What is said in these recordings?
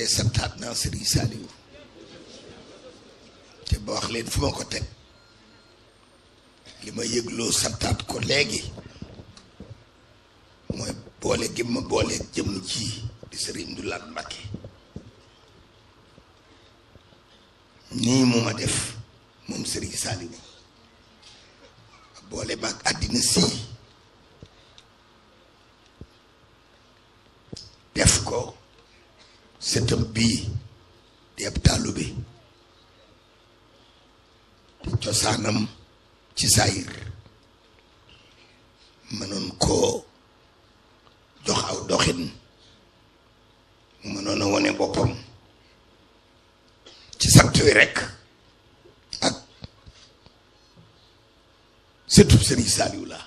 de santaat naa Serigne Saliou te ba wax leen fu ma ko teg li ma yëgloo santaat ko léegi mooy boole gi ma boole jëm ji di Serigne Abdou Lahad Mbacké nii mu ma def moom Serigne Saliou boole maag àddina sii def ko sëtam bii di ab taalibe di cosaanam ci saayir mënoon koo jox aw doxin mu mënoon a wone boppam ci sant wi rekk ak sëtub Serigne Saliou la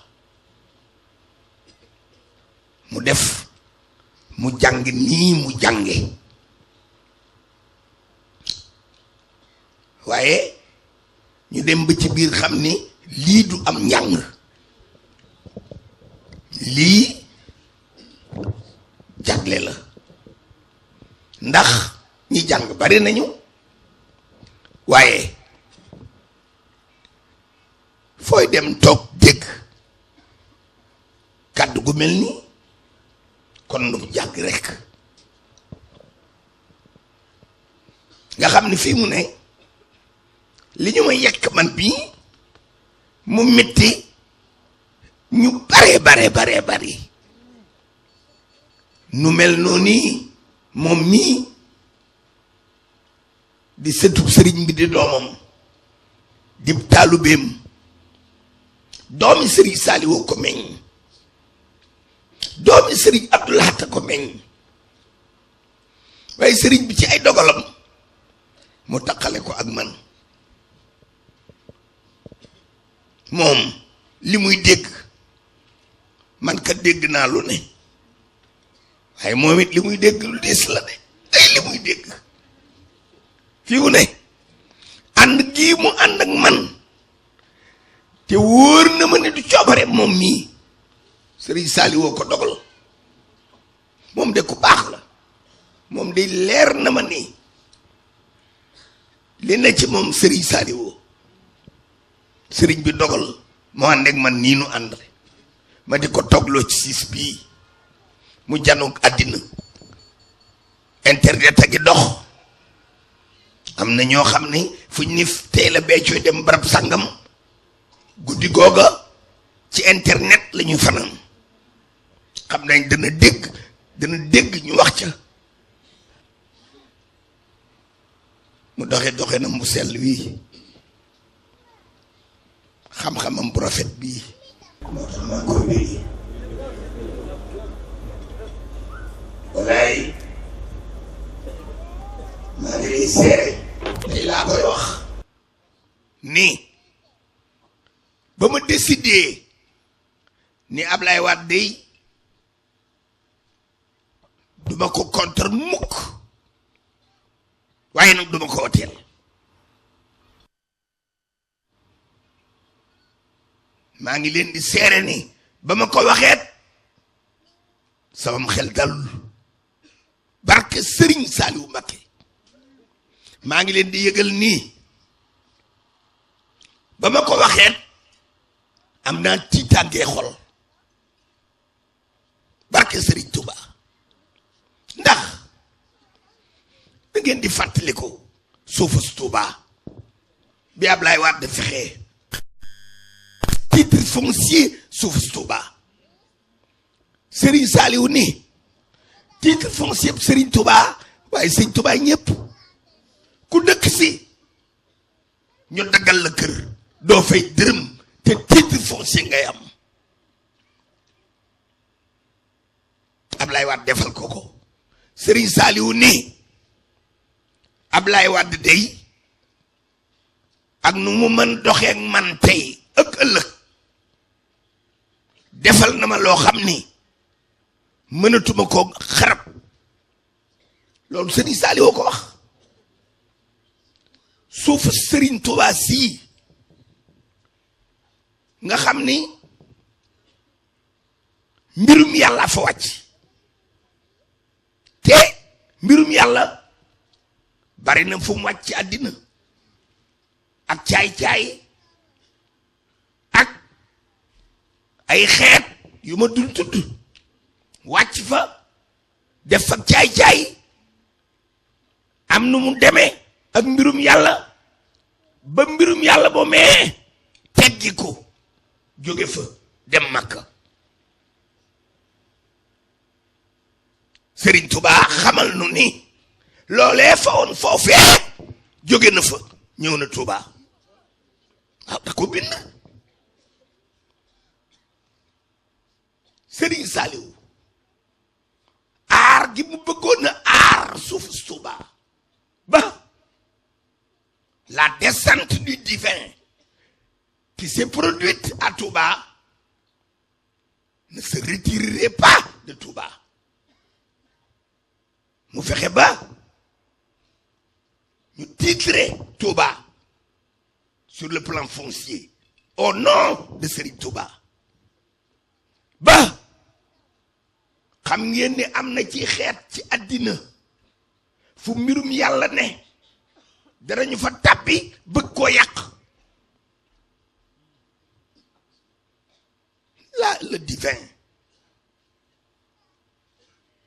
mu def mu jàng nii mu jànge waaye ñu dem ba ci biir xam ni lii du am njàng lii jagle la ndax ñi jàng bari nañu waaye fooy dem toog dégg kàddu gu mel ni kon lu jàng rekk nga xam ni fii mu ne li ñu ma yekk man bii mu metti ñu bare bari nu mel noonu moom mii di sëtub sëriñ bi di doomam di taalubeem doomi Serigne Saliou ko meññ doomi Serigne Abdou Lahad ko meññ waaye Serigne bi ci ay dogalam mu taqale ko ak man moom li muy dégg man ka dégg naa lu ne waaye moom it li muy dégg lu des la de ay li muy dégg fii mu ne ànd gii mu ànd ak man te wóor na ma ne du coobare moom mii Serigne Saliou ko dogal moom de ku baax la moom de leer na ma ni li na ci moom Serigne Saliou Serigne bi dogal moo ànd ak man nii nu ànd ma di ko toogloo ci siis bii mu janoog àddina internet a gi dox am na ñoo xam ne fu ñu ni teel a beccooy dem barab sàngam guddi googa ci internet la ñu fanaan xam nañ dana dégg ñu wax ca mu doxe na mu sell wii xam-xamam bu rafet bii moo tax maa koy wéy walaay maa ngi lay seere tey laa koy wax nii ba ma décidé ni Ablaye Wade dey duma ko contre mukk waaye nag duma ko woteel maa ngi leen di seere ni ba ma ko waxeet sama xel dalul barke Serigne Saliou Mbacké maa ngi leen di yëgal nii ba ma ko waxeet am naa tiitaangee xol barke Serigne Touba ndax da ngeen di fàttaliku suufus Touba bi Ablaye Wade fexee titre foncier suufus Touba Serigne Saliou ni titre foncier Serigne Touba waaye Serigne Touba ñëpp ku dëkk si ñu daggal la kër doo fay dërëm te titre foncier ngay am Ablaye Wade defal ko ko Serigne Saliou ni Ablaye Wade dey ak nu mu mën doxee ak man tey ak ëllëg defal na ma loo xam ni mënatuma ko xarab loolu Serigne Saliou ko wax suufu Serigne Touba sii nga xam ni mbirum yàlla fa wàcc te mbirum yàlla bari na fu mu wàcc ci àddina ak caay-caay ak ay xeet yu ma dul tudd wàcc fa def fa caay-caay am nu mu demee ak mbirum yàlla ba mbirum yàlla boo mee teggi ko jóge fa dem Makka. Serigne Touba xamal nu ni loolee fa woon foofee jóge na fa ñëw na Touba waaw da ko bind. Serigne Saliou aar gi mu bëggoon a aar suufu Touba ba la descente du divin qui s'est produite à Touba ne se retirerait pas de Touba. mu fexe ba ñu titré Touba sur le plan foncier au nom de Serigne Touba ba xam ngeen ni am na ci xeet ci àddina fu mbirum yàlla ne danañu fa tàbbi bëgg koo yàq. Là le divin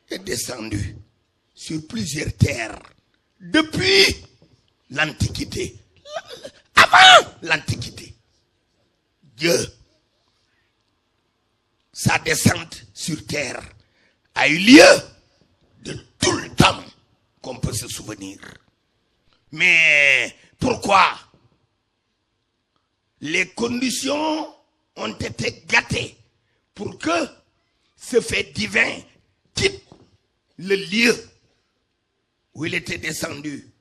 est descendu sur plusieurs terres depuis l'Antiquité. Avant l'Antiquité, Dieu, sa descente sur terre a eu lieu de tout le temps qu'on peut se souvenir. Mais pourquoi les conditions ont été gâtées pour que ce fait divin quitte le lieu où il était descendu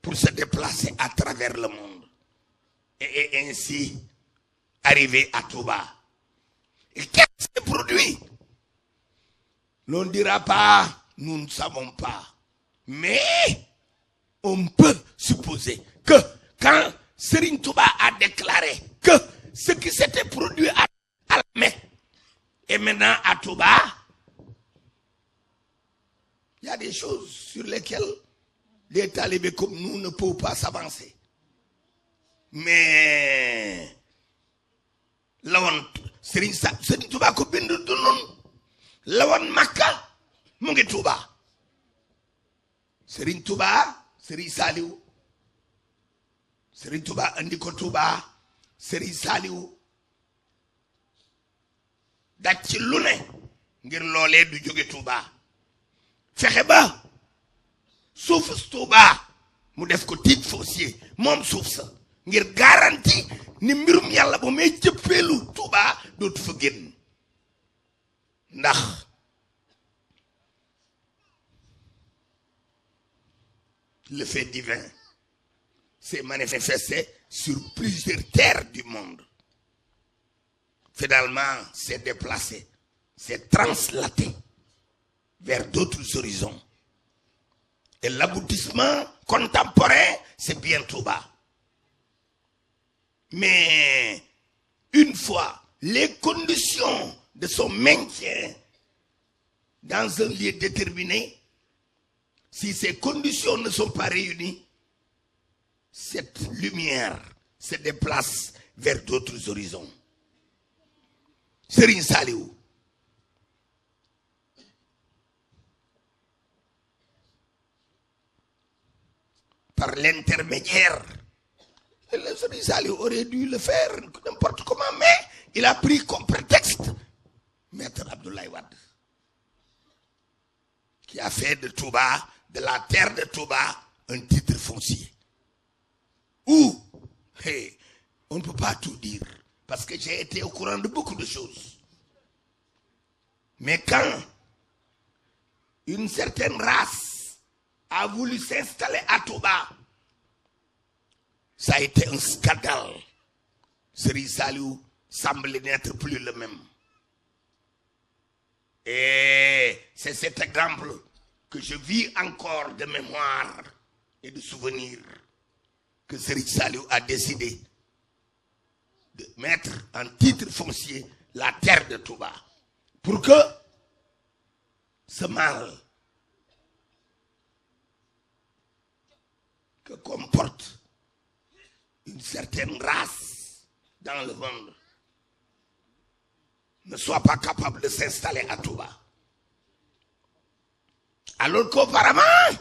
pour se déplacer à travers le monde et ainsi arriver à Touba. Et qu'est-ce qui s'est produit? L'on ne dira pas, nous ne savons pas. Mais on peut supposer que quand Serigne Touba a déclaré que ce qui s'était produit à la Mecque et maintenant à Touba, il y a des choses sur lesquelles les talibés comme nous ne peuvent pas s'avancer. Mais la woon Serigne Touba ko bind du noonu la woon Makka mu ngi Touba. Serigne Touba Serigne Saliou Serigne Touba andi ko Touba Serigne Saliou daj ci lu ne ngir loolee du jóge Touba fexe ba suuf Touba mu def ko titre foncier moom suuf sa ngir garantie ni mbirum yàlla bu may jëppeelu Touba dootu fa génn ndax le fait divin s'est manifesté sur plusieurs terres du monde. Finalement, s'est déplacé, s'est translaté vers d'autres horizons. Et l'aboutissement contemporain, c'est bien Touba. Mais une fois les conditions de son maintien dans un lieu déterminé, si ces conditions ne sont pas réunies, cette lumière se déplace vers d'autres horizons. Serigne Saliou par l'intermédiaire, le Serigne Saliou aurait dû le faire n'importe comment, mais il a pris comme prétexte Maître Abdoulaye Wade, qui a fait de Touba, de la terre de Touba, un titre foncier. Où, on ne peut pas tout dire, parce que j'ai été au courant de beaucoup de choses. Mais quand une certaine race a voulu s'installer à Touba, ça a été un scandale. Serigne Saliou semble n'être plus le même. Et c'est cet exemple que je vis encore de mémoire et de souvenir que Serigne Saliou a décidé de mettre en titre foncier la terre de Touba pour que ce mal que comporte une certaine race dans le monde ne soit pas capable de s'installer à Touba. Alors qu'auparavant,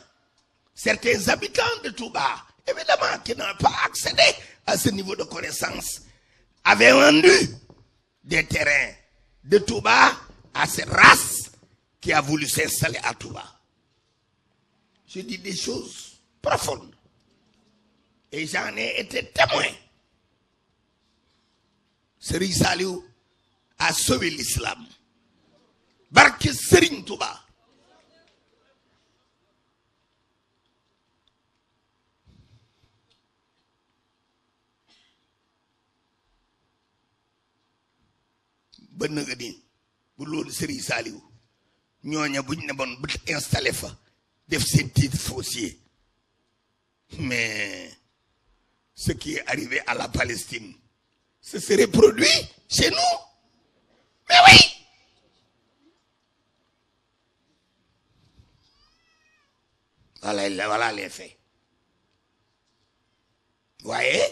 certains habitants de Touba, évidemment, qui n'ont pas accédé à ce niveau de connaissance, avaient vendu des terrains de Touba à cette race qui a voulu s'installer à Touba. Je dis des choses profondes. Et j'en ai été témoin. Serigne Saliou a sauvé l'islam. Barke Serigne Touba. ba nga ni bu loolu Serigne Saliou ñooña buñ ne bon bu installé fa def seen titre foncier, mais ce qui est arrivé à la Palestine se serait produit chez nous. Mais oui, voilà les faits. Voyez,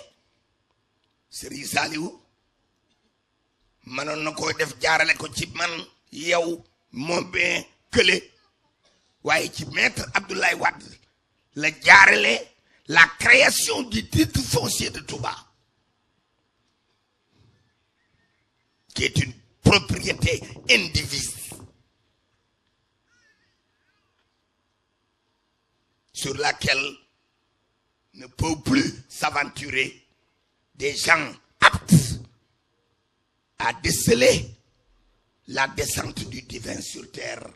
Serigne Saliou mënoon na ko def jaarale ko ci man yow moom ben kële, waaye ci maître Abdoulaye Wade la jaarale la création du titre foncier de Touba, qui est une propriété indivise sur laquelle ne peuvent plus s'aventurer des gens aptes à déceler la descente du divin sur terre,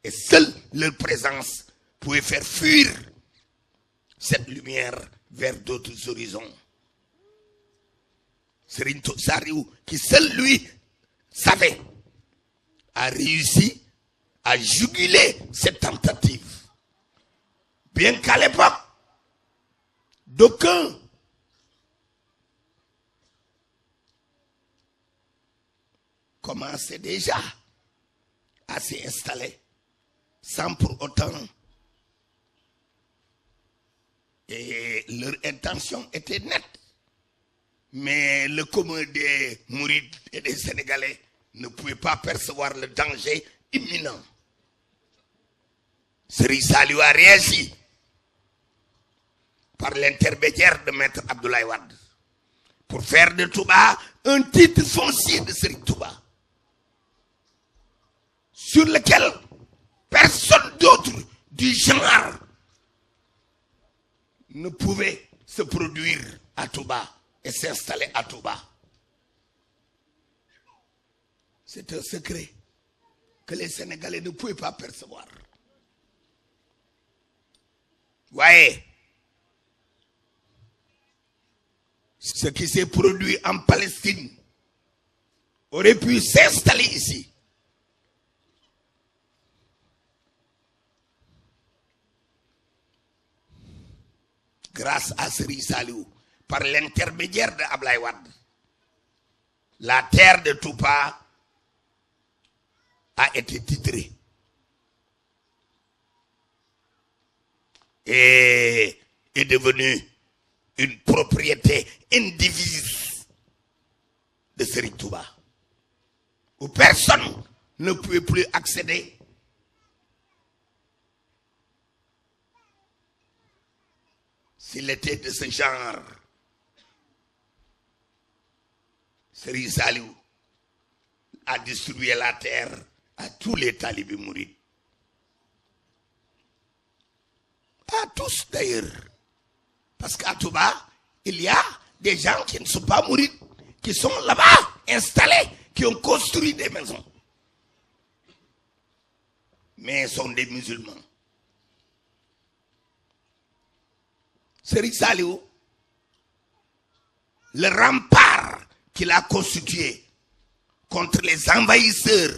et seule leur présence pouvait faire fuir cette lumière vers d'autres horizons. Serigne Saliou, qui seul lui savait, a réussi à juguler cette tentative, bien qu'à l'époque d'aucuns commençaient déjà à s'y installer sans pour autant, et leur intention était nette, mais le commun des Mourides et des Sénégalais ne pouvait pas percevoir le danger imminent. Serigne Saliou a réagi par l'intermédiaire de maître Abdoulaye Wade pour faire de Touba un titre foncier de Serigne Touba, sur lequel personne d'autre du genre ne pouvait se produire à Touba et s'installer à Touba. C'est un secret que les Sénégalais ne pouvaient pas percevoir. Voyez, ce qui s'est produit en Palestine aurait pu s'installer ici. Grâce à Serigne Saliou, par l'intermédiaire de Abdoulaye Wade, la terre de Touba a été titrée et est devenue une propriété indivise de Serigne Touba, où personne ne pouvait plus accéder. S'il était de ce genre, Serigne Saliou a distribué la terre à tous les talibés mourides. À tous d'ailleurs. Parce qu'à Touba, il y a des gens qui ne sont pas mourides, qui sont là-bas, installés, qui ont construit des maisons. Mais sont des musulmans. Serigne Saliou, le rempart qu'il a constitué contre les envahisseurs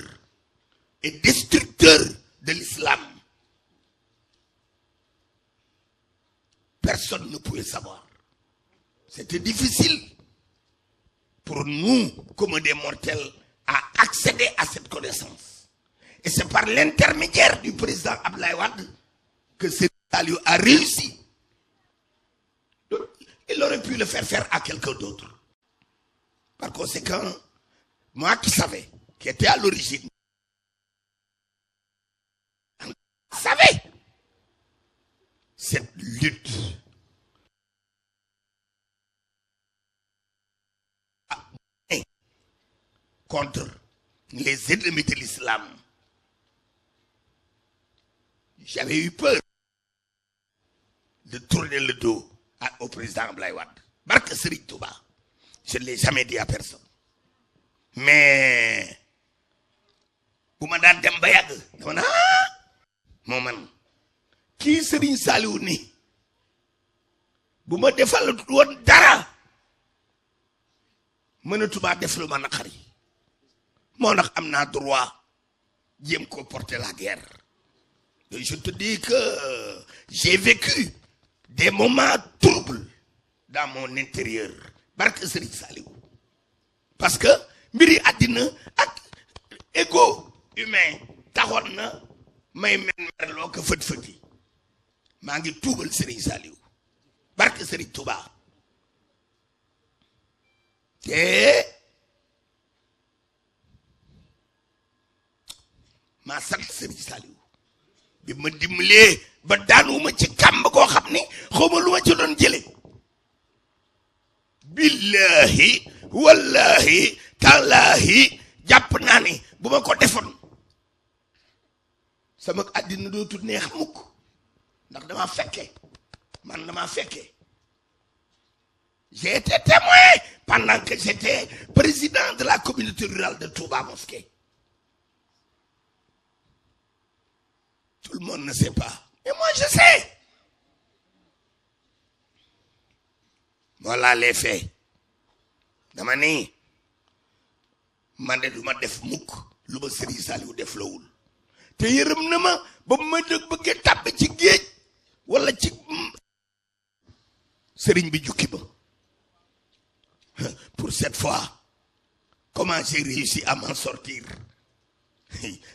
et destructeurs de l'islam, personne ne pouvait savoir. C'était difficile pour nous, comme des mortels, à accéder à cette connaissance. Et c'est par l'intermédiaire du président Abdoulaye Wade que Serigne Saliou a réussi pu le faire à quelqu'un d'autre. Par conséquent, moi qui savais, qui était à l'origine, savais cette lutte contre les ennemis de l'islam. J'avais eu peur de tourner le dos au président Abdoulaye Wade. Barke Serigne Touba, je ne l'ai jamais dit à personne. Mais bu ma daan dem ba yàgg dama na moo man kii Serigne Saliou ni bu ma defal woon dara mënatuma def lu ma naqari moo nag am naa droit jéem ko porter la guerre. Et je te dis que j'ai vécu des moments troubles dans mon intérieur barke Serigne Saliou parce que mbiri àddina ak ego humain taxoon na may merloo ko fët-fëti maa ngi tuubal Serigne Saliou barke Serigne Touba te maa sant Serigne Saliou bi ma dimbalee ba daanuma ci kàmb koo xam ni xawma lu ma ci doon jële billahi wallahi tallahi jàpp naa ni bu ma ko defoon sama àddina dootul neex mukk ndax dama fekke j'ai été témoin pendant que j'étais président de la communauté rurale de Touba Mosquée. Tout le monde ne sait pas. Et moi, je sais. Voilà les faits. Dama ni man de du ma def mukk lu ma Serigne Saliou def lawul te yërëm na ma ba ma dëgg bëggee tàbbi ci géej wala ci Serigne bi jukki ba. Pour cette fois, comment j'ai réussi à m'en sortir?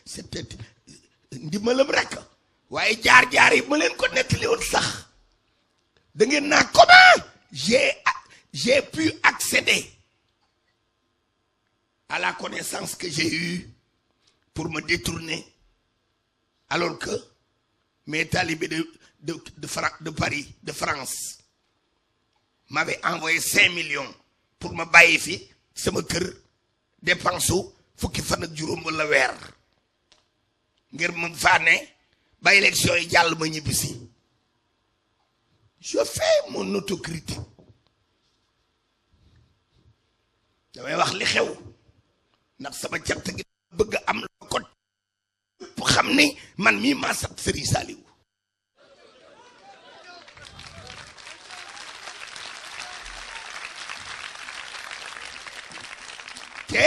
C'était ndimbalam rek waaye jaar-jaar yi ma leen ko nettali woon sax da ngeen naa comment j'ai pu accéder à la connaissance que j'ai eue pour me détourner alors que mes talibés de Paris, de France m'avaient envoyé 5 millions pour me bàyyi fi sama kër dépense fukki fan ak juróom wala weer ngir mu faane ba élection yi jàll ma ñibbisi. Je fais mon autocritique damay wax li xew ndax sama cant gi bëgg am la ko pour xam ni man mii maa sant Serigne Saliou te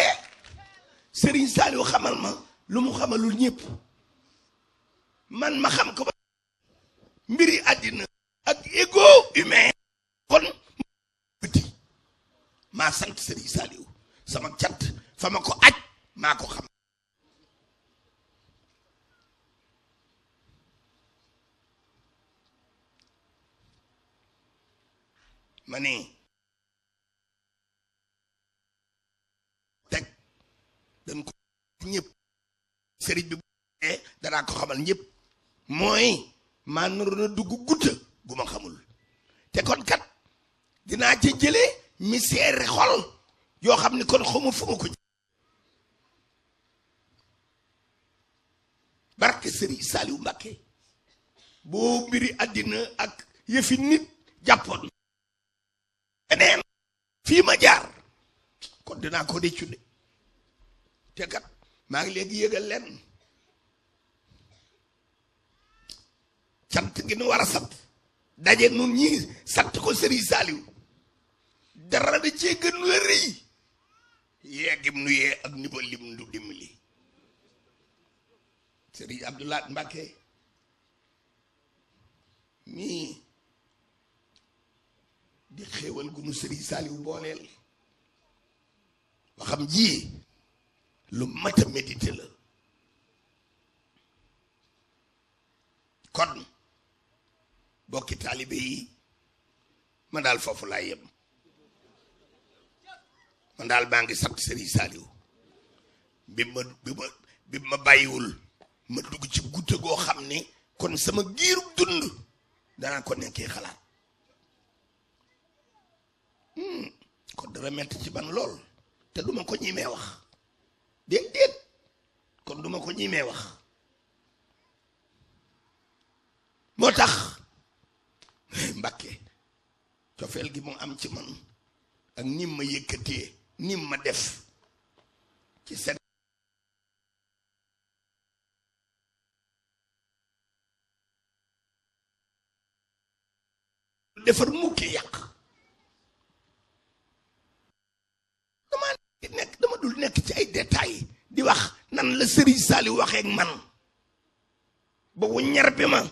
Serigne Saliou xamal ma lu mu xamalul ñëpp man ma xam ko ba mbiri àddina ak ego humain kon petit maa sant Serigne Saliou sama cant fa ma ko aj maa ko xam ma ni teg dañ ko ñëpp Serigne bi bu danaa ko xamal ñëpp mooy maa naroon a dugg gutta gu ma xamul te kon kat dinaa ci jëlee misère xol yoo xam ni kon xamu fu ma ko barke Serigne Saliou Mbacké boo mbiri àddina ak yëfi nit jàppoon beneen fii ma jaar kon dinaa ko réccu de te kat maa ngi léegi yëgal leen cant gi nu war a sant daje nun ñi sant ko Serigne Saliou dara da cee gën la rëy yeegim nu yee ak ni ba lim ndu dimbali Serigne Abdoulaye Mbacké mii di xéewal gu nu Serigne Saliou booleel waxam ji lu mat a méditer la kon bokki taalibe yi ma daal foofu laa yem man daal maa ngi sant Serigne Saliou bi ma bàyyiwul ma dugg ci gudde goo xam ni kon sama giiru dund danaa ko nekkee xalaat kon dara metti ci ban lool te duma ko ñimee wax déedéet kon duma ko ñimee wax moo tax Mbàkke cofeel gi mu am ci man ak nim ma yëkkatee nim ma def ci seen defar mukki yàq dama dul nekk ci ay détails di wax nan la Serigne Saliou waxee ak man ba wu ñar bi ma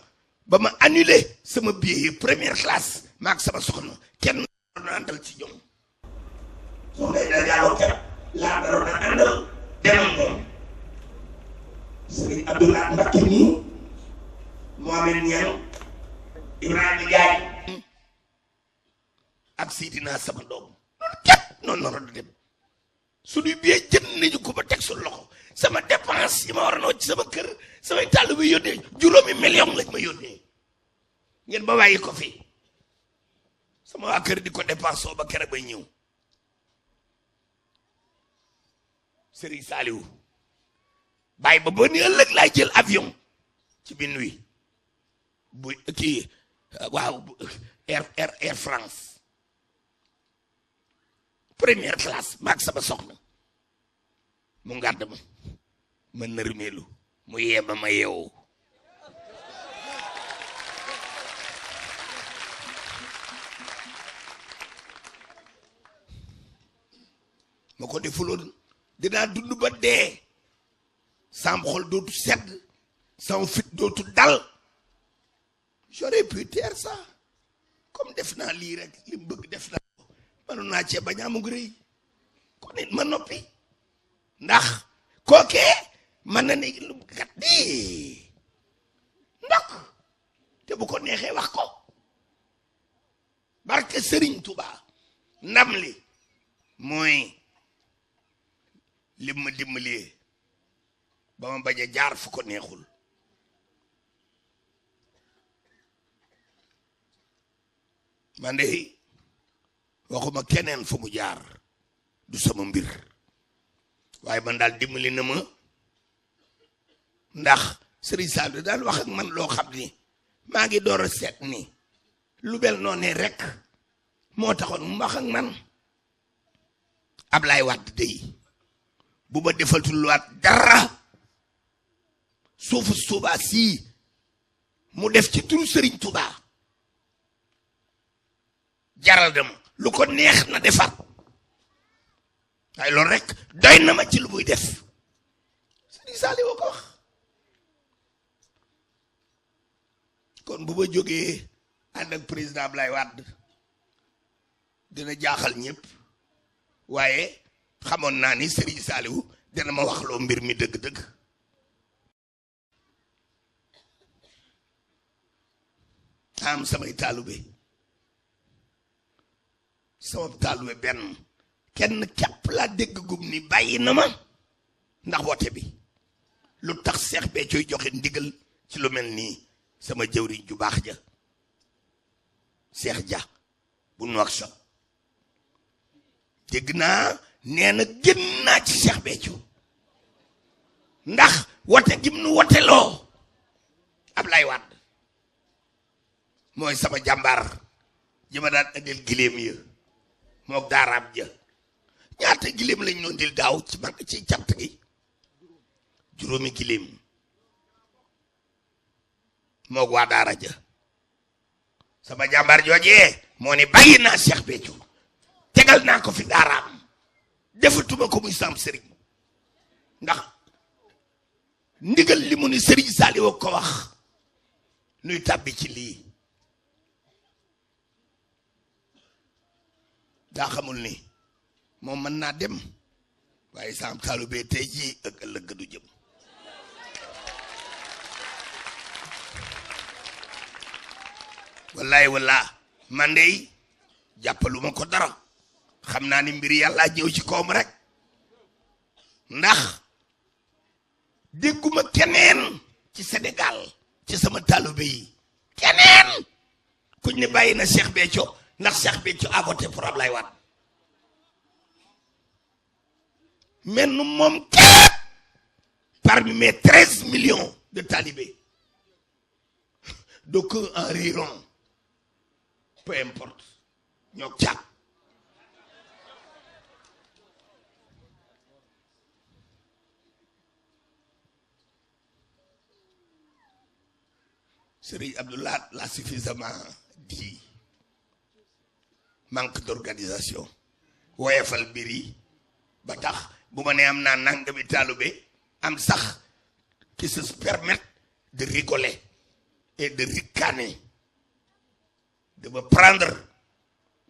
ba ma annulé sama billet yi première classe maag sama soxna kenn doon àndal ci ñoom soo ngay da yàlla keroog laa daroon a àndal dem ak moom Serigne Abdoulaye Mbacké nii Mohamed Niang Ibrahima Ndiaye ak Seydina sama doom noonu képp noonu noro da dem suñuy billet jënd nañu ko ba teg su loxo sama dépense yi ma war a noo ci sama kër samay tàll bi yónnee juróomi million lañ ma yónnee ngeen ba bàyyi ko fi sama waa kër di ko dépense ba kere bay ñëw Serigne Saliou bàyyi ba ni ëllëg laay jël avion ci bi nuit bu kii waaw Air France première classe maag sama soxna mu ngàdd ma nërmeelu mu yeeba ma yeewu ma ko defuloon dinaa dund ba dee sam xol dootu sedd sama fit dootu dal j'aurais pu taire ça comme def naa lii rek li mu bëgg def naa ko mënoon naa cee bañ a amug rëy kon it ma noppi ndax kookee mën na ne lu kat di ndok te bu ko neexee wax ko barke Serigne Touba ndam li mooy lim ma dimbalee ba ma bañ a jaar fu ko neexul man de waxuma keneen fu mu jaar du sama mbir waaye man daal dimbali na ma ndax Serigne Saliou daal wax ak man loo xam ni maa ngi door a seet ni lu bel noonu rek moo taxoon mu wax ak man Ablaye Wade dey bu ma defatul waat dara suufu Touba sii mu def ci turu Serigne Touba jaral dem lu ko neex na defar waaye loolu rek doy na ma ci lu muy def Serigne Saliou ko wax kon bu ma jógee ànd ak président Ablaye Wade dina jaaxal ñëpp waaye xamoon naa ni Serigne Saliou dina ma wax loo mbir mi dëgg-dëgg am samay taalube sama taalube benn kenn képp laa dégg gum ni bàyyi na ma ndax woote bi lu tax Seex Béthio joxe ndigal ci lu mel nii sama jëwriñ ju baax ja Seex Ja bu Nouakchott dégg naa nee na génn naa ci Seex Béthio ndax wote gim nu woteloo Ablaye Wade mooy sama jàmbaar ji ma daan andil giléem ya mook daaraam ja ñaata giléem lañ doon dil daaw ci mag ci cant gi juróomi giléem mook waa daara ja sama jàmbaar joojee moo ne bàyyi naa Seex Béthio tegal naa ko fi daaraam defatuma ko muy sam sëriñ ndax ndigal li mu ni Serigne Saliou ko wax nuy tàbbi ci lii daa xamul ni moom mën naa dem waaye sam taalube tey jii ak ëllëg du jëm wallaay walla man dey jàppaluma ko dara xam naa ni mbir yàlla ñëw ci koom rek ndax dégguma keneen ci Sénégal ci sama taalibe yi keneen kuñ ne bàyyi na Cheikh Béthio ndax Cheikh Béthio a voté pour Ablaye Wade mais nu moom képp parmi mes 13 millions de talibés d'aucuns en riront peu importe ñoo càpp Serigne Abdoulaye l'a suffisamment dit manque d'organisation woyefal mbir yi ba tax bu ma nee am naa nangami taalibe am sax qui se permettent de rigoler et de ricaner de me prendre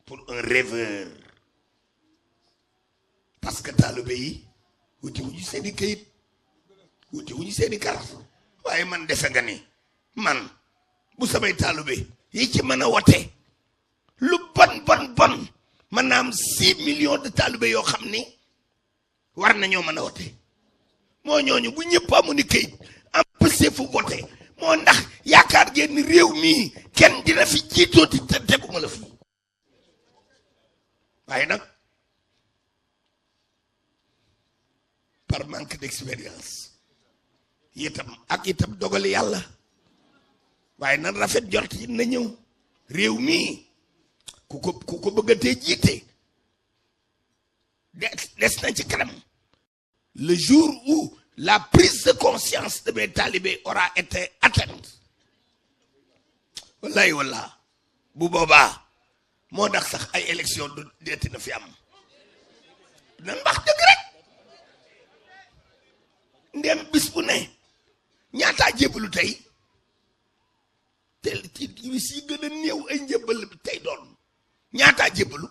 pour un rêveur parce que taalibe yi wuti wuñu seeni këyit wuti wuñu seeni carte waaye man defe nga ni man bu samay taalibe yi ci mën a wote lu bon mën naa am 6 millions de taalibe yoo xam ni war nañoo mën a wote moo ñooñu bu ñëpp amu ni këyit am pësee fu vote moo ndax yaakaar ngeen ni réew mii kenn dina fi jiitooti te teguma la fi waaye nag par manque d'expérience itam dogali yàlla waaye nan rafet jort yi na ñëw réew mii ku ko bëggatee jiite des na ci kanam le jour où la prise de conscience de mes talibés aura été atteinte wallahi wallah bu boobaa moo tax sax ay élection du deeti na fi am nan wax dëgg rek ndem bis bu ne ñaataa jébbalu tey te ci bis yi gën a néew ay njëbbal bi tey doon ñaataa jébbalu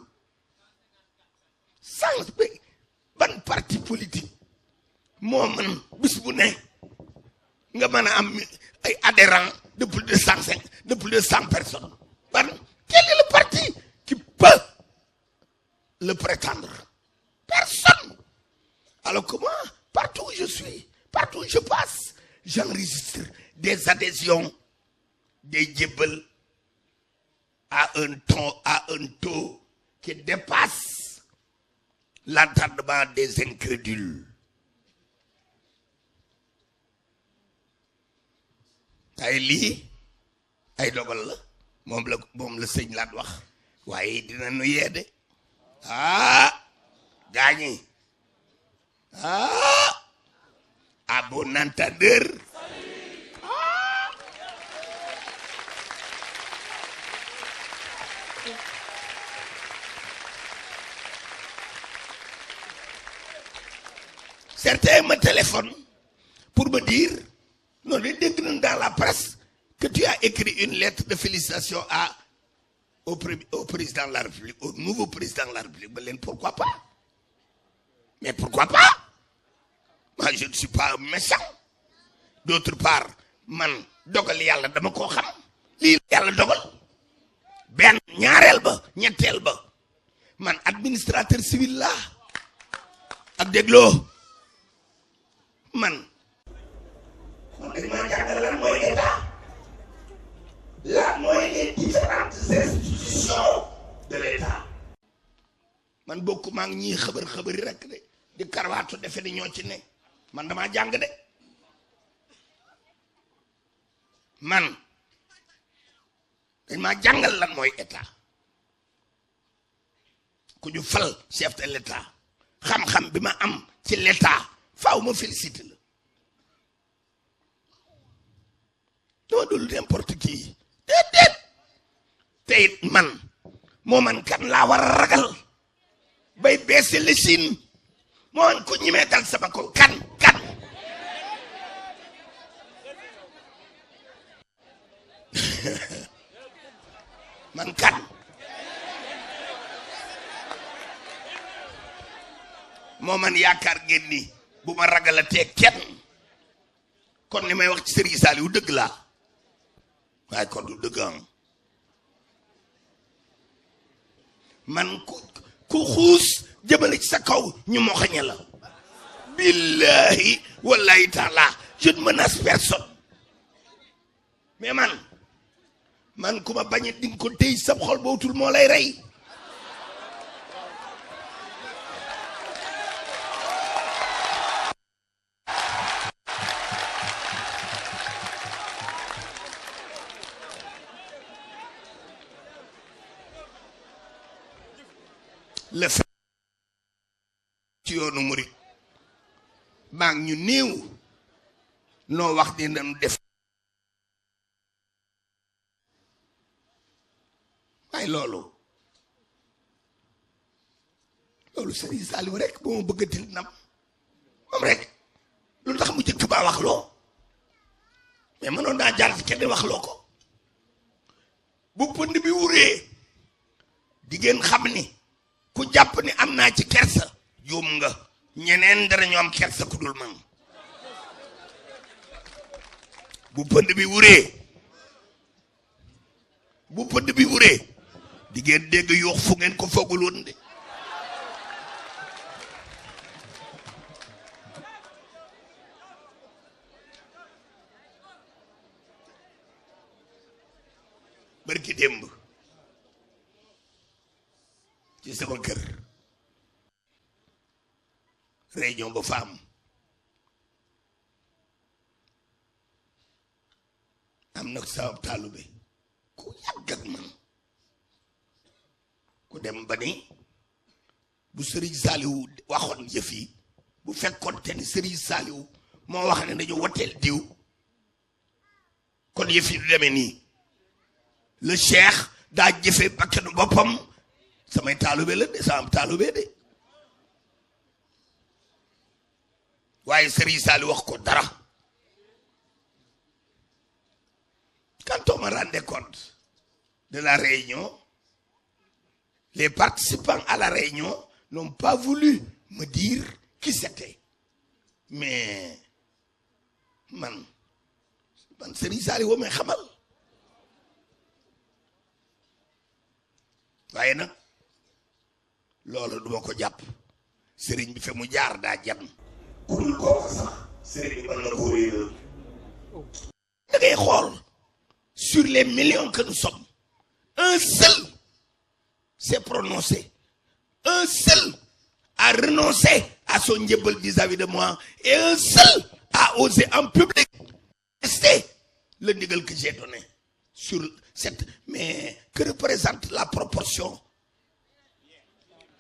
sans ban parti politique moo man bis bu ne nga mën a am ay adhérents de plus de 105 de plus de 100 personnes ban quel est le parti qui peut le prétendre? Personne. Alors comment partout où je suis, partout où je passe, j'enregistre des adhésions, des djebel à un taux qui dépasse l'entendement des incrédules. ay lii ay dogal la moom la sëñ laat wax waaye dina nu yeede gaañi à bon entendeur certains me téléphonent pour me dire non, les dégg nañ dans la presse que tu as écrit une lettre de félicitations au président de la République, au nouveau président de la République. Pourquoi pas? Mais pourquoi pas? Moi, je ne suis pas un méchant. D'autre part, man dogal yàlla dama koo xam lii yàlla dogal benn ñaareel ba ñetteel ba man administrateur civil laa ak dégloo man dañ maa jàngal lan mooy état lan mooy les différentes institutions de l'état man bokk maa ngi ñii xëbëri rek de di karwaatu defe ni ñoo ci ne man damaa jàng de man dañ maa jàngal lan mooy état ku ñu fal chef de l'état xam-xam bi ma am ci l'état faaw ma félicité la doo dul n'importe qui déedéet te it man moo man kan laa war a ragal bay beese la Chine moo man ku ñimee dal sama ko kan man kan moo man yaakaar ngeen ni bu ma ragalatee kenn kon ni may wax ci Serigne Saliou dëgg laa waaye kon du dëgg man ku xuus jëmale ci sa kaw ñu moxañe la billahi wallahi taala je ne menace personne mais man ku ma bañ a dinga ko téy sab xol bootul moo lay rey le fait ci yoonu murit maa ngi ñu néew noo wax ni nañu def waaye loolu Serigne Saliou rek ba ma bëggatil nam moom rek lu tax mu jëkk baa wax loo mais mënoon naa jaar fi kenn wax loo ko bu pënd bi wuree di ngeen xam ni ku jàpp ni am naa ci kersa juum nga ñeneen dara ñu am kersa ku dul man bu pënd bi wuree di ngeen dégg yuux fu ngeen ko foogul woon de barki démb ci sama kër réunion ba fa am nag sama taalube ku yàgg ak man ku dem ba ni bu Serigne Saliou waxoon yëf yi bu fekkoon te ni Serigne Saliou moo wax ne dañu woteel diw kon yëf yi du demee nii le cheikh daa jëfe bakkanu boppam samay taalube la de sama taalube de waaye Serigne Saliou wax ko dara quand on me rendait compte de la réunion les participants à la réunion n'ont pas voulu me dire qui c'était mais man Serigne Saliou may xamal waaye nag loolu duma ko jàpp Serigne bi fe mu jaar daa jam ku dul kooku sax Serigne bi mën na koo réeral da ngay xool sur les millions que nous sommes un seul s'est prononcé un seul a renoncé à son njëbbal vis-à-vis de moi et un seul a osé en public tester le ndigal que j'ai donné sur cette mais que représente la proportion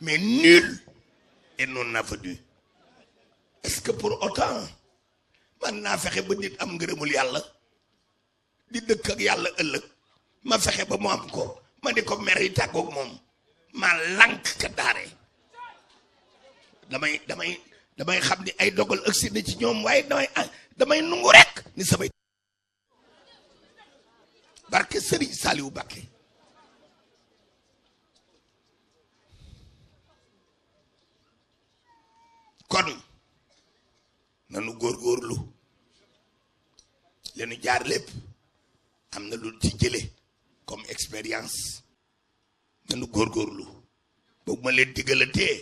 mais nul et non avenu est-ce que pour autant man naa fexe ba nit am ngërëmul yàlla di dëkk ak yàlla ëllëg ma fexe ba mu am ko ma di ko mer yi tàggoog moom ma lànk ka daare damay xam ni ay dogal ëgsi na ci ñoom waaye damay nungu rek ni samay barke Serigne Saliou Mbacké kon nanu góorgóorlu leenu jaar lépp am na lu ci jële comme expérience nanu góorgóorlu boobu ma leen diggalatee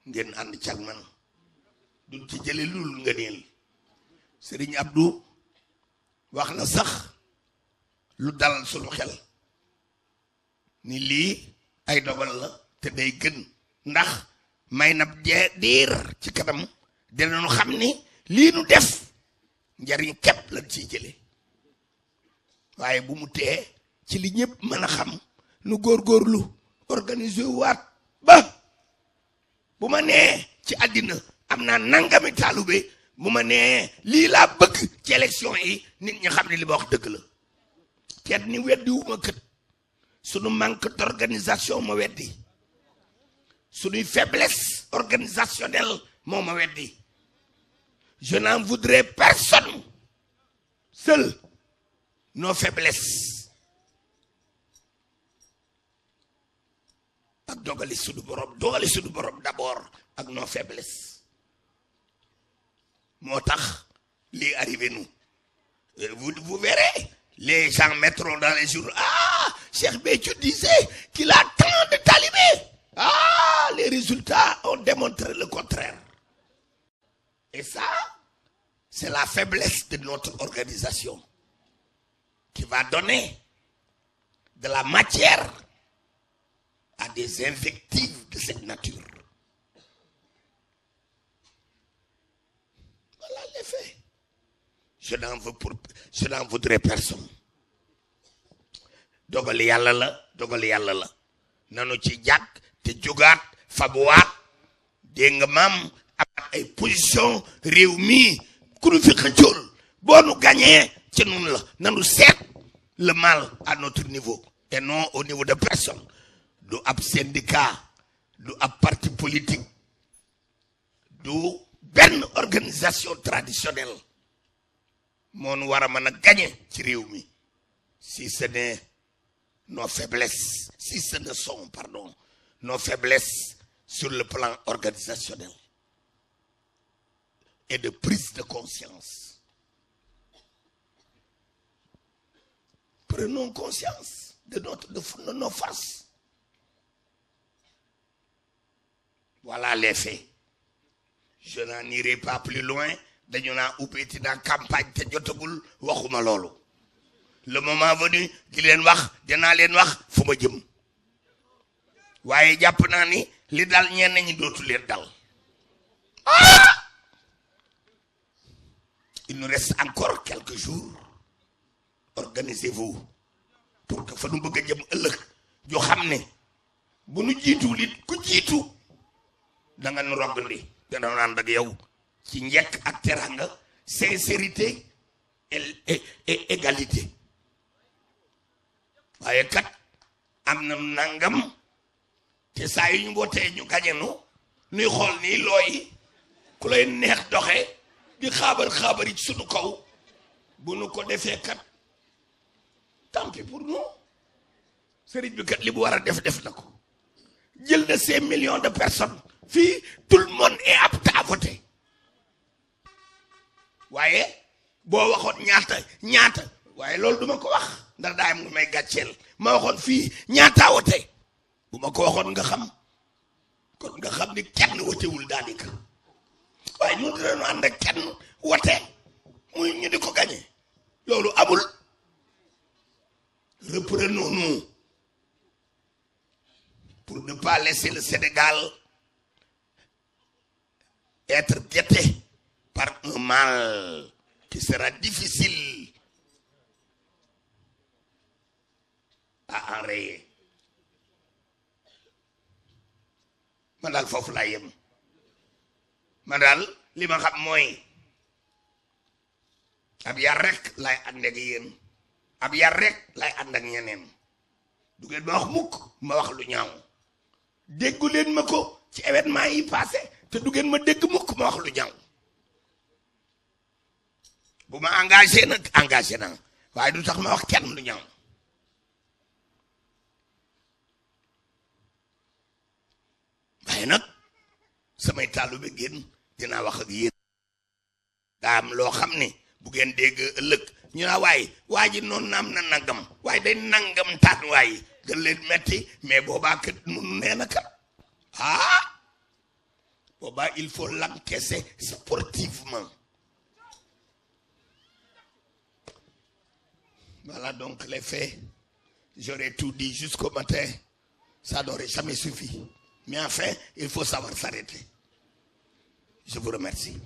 ngeen ànd cag man duñ ci jële lul nga neel Serigne Abdou wax na sax lu dalal sunu xel ni lii ay dogal la te day gën ndax may na diir ci kanam dinañu xam ni lii nu def njariñ képp lañ ciy jële waaye bu mu tee ci li ñëpp mën a xam nu góorgóorlu organiser waat ba bu ma nee ci àddina am naa nangami taalube bu ma nee lii laa bëgg ci élection yi nit ñi xam ne li ma wax dëgg la kenn ni weddi wu ma kët sunu manque d'organisation ma weddi sunuy faiblesse organisationnelle moo ma weddi je n'en voudrais personne seul nos faiblesses ak dogali sunu borom d'abord ak nos faiblesses moo tax lii arrivé nous vous verrez les gens mettront dans les jours ah Cheikh Béthio disait qu'il a tant de talibés Ah, les résultats ont démontré le contraire. Et ça, c'est la faiblesse de notre organisation qui va donner de la matière à des invectives de cette nature. Voilà les faits. Je n'en voudrais personne. dogal yàlla la nanu ci jàkk te jógaat fabuwaat dégg nga maam ak ay position réew mi ku nu fi xëccool boo nu gañee ci nun la nanu seet le mal à notre niveau et non au niveau de personne du ab syndicat du ab parti politique du benn organisation traditionnelle moo nu war a mën a gañe ci réew mi si ce n'est nos faiblesses, si ce ne sont, pardon, nos faiblesses sur le plan organisationnel et de prise de conscience. Prenons conscience de nos faces. Voilà les faits. Je n'en irai pas plus loin. Dañu naa ubbeeti dans campagne te jotagul waxuma loolu. Le moment venu di leen wax dinaa leen wax fu ma jëm waaye jàpp naa ni li dal ñenn ñi dootu leen dal. Il nous reste encore quelques jours. Organisez-vous pour que fa nu bëgg a jëm ëllëg joo xam ne bu nu jiituwul it ku jiitu da nga nu roggandi dana naan ak yow ci njekk ak teranga sincérité et égalité. waaye kat am na nangam te saa yu ñu wootee ñu gañenu nuy xool nii looy ku lay neex doxe di xaabar ci sunu kaw bu nu ko defee kat tant pis pour nous. sëriñ bi kat li bu war a def na ko jël na ces millions de personnes fii tout le monde est apte à voter waaye boo waxoon ñaata waaye loolu duma ko wax ndax daa am nga may gàcceel ma waxoon fii ñaata wote bu ma ko waxoon nga xam kon nga xam ni kenn wotewul daanaka waaye ñun dinañu ànd ak kenn wote muy ñu di ko gañe loolu amul. Reprenons-nous pour ne pas laisser le Sénégal être guetté par un mal qui sera difficile à enrayer. man daal foofu laa yem man daal li ma xam mooy ab yar rek lay ànd ak yéen ab yar rek lay ànd ak ñeneen du ngeen ma wax mukk ma wax lu ñaaw déggu leen ma ko ci événement yi passé te du ngeen ma dégg mukk ma wax lu ñaaw bu ma engagé nag engagé na waaye du tax ma wax kenn lu ñaaw. waaye nag samay taalibe génn dinaa wax ak yéen daa am loo xam ne bu ngeen dégg ëllëg ñu naa waaye waa ji noonu naam na nangam waaye day nangam taan waaye gën leen metti mais boobaa kat nun nee na kat boobaa il faut l'encaisser sportivement. Voilà donc les faits. J'aurais tout dit jusqu'au matin, ça n'aurait jamais suffi. Mais enfin, il faut savoir s'arrêter. Je vous remercie.